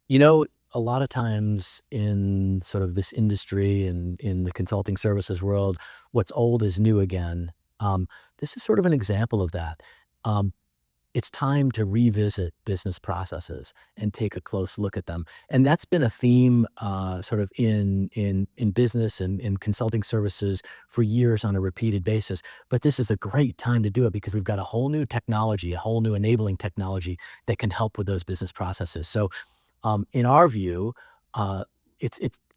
You know, a lot of times in sort of this industry and in the consulting services world, what's old is new again. Um, this is sort of an example of that. Um, it's time to revisit business processes and take a close look at them. And that's been a theme sort of in business and in consulting services for years on a repeated basis. But this is a great time to do it because we've got a whole new technology, a whole new enabling technology that can help with those business processes. So in our view, uh,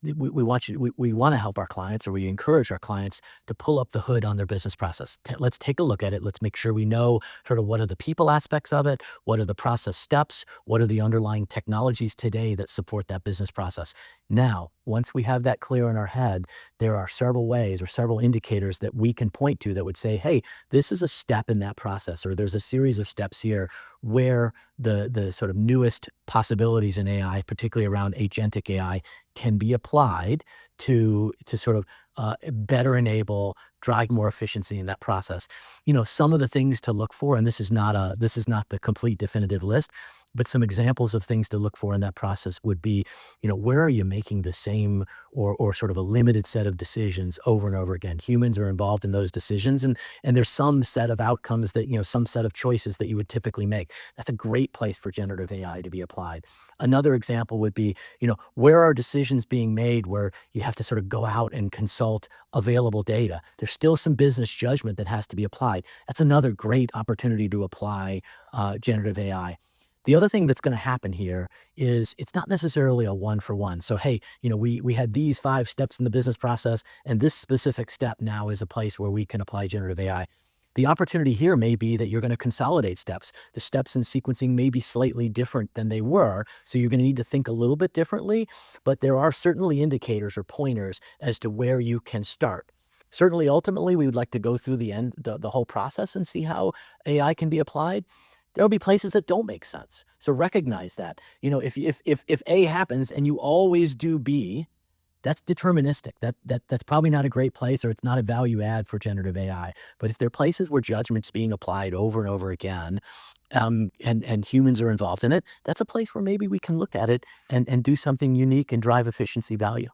we want we want to help our clients, or we encourage our clients to pull up the hood on their business process. Let's take a look at it. Let's make sure we know sort of what are the people aspects of it, what are the process steps, what are the underlying technologies today that support that business process. Now, once we have that clear in our head, there are several ways or several indicators that we can point to that would say, hey, this is a step in that process, or there's a series of steps here where the sort of newest possibilities in AI, particularly around agentic AI, can be applied to sort of better enable, drive more efficiency in that process. You know, some of the things to look for, and this is not the complete definitive list, but some examples of things to look for in that process would be, you know, where are you making the same or sort of a limited set of decisions over and over again? Humans are involved in those decisions, and there's some set of outcomes that, you know, some set of choices that you would typically make. That's a great place for generative AI to be applied. Another example would be, you know, where are decisions being made where you have to sort of go out and consult available data? There's still some business judgment that has to be applied. That's another great opportunity to apply generative AI. The other thing that's going to happen here is it's not necessarily a one for one. So, hey, you know, we had these 5 steps in the business process, and this specific step now is a place where we can apply generative AI. The opportunity here may be that you're going to consolidate steps. The steps in sequencing may be slightly different than they were. So you're going to need to think a little bit differently, but there are certainly indicators or pointers as to where you can start. Certainly, ultimately, we would like to go through the whole process and see how AI can be applied. There'll be places that don't make sense. So recognize that. You know, if A happens and you always do B, that's deterministic. That's probably not a great place, or it's not a value add for generative AI. But if there are places where judgment's being applied over and over again, and humans are involved in it, that's a place where maybe we can look at it and do something unique and drive efficiency value.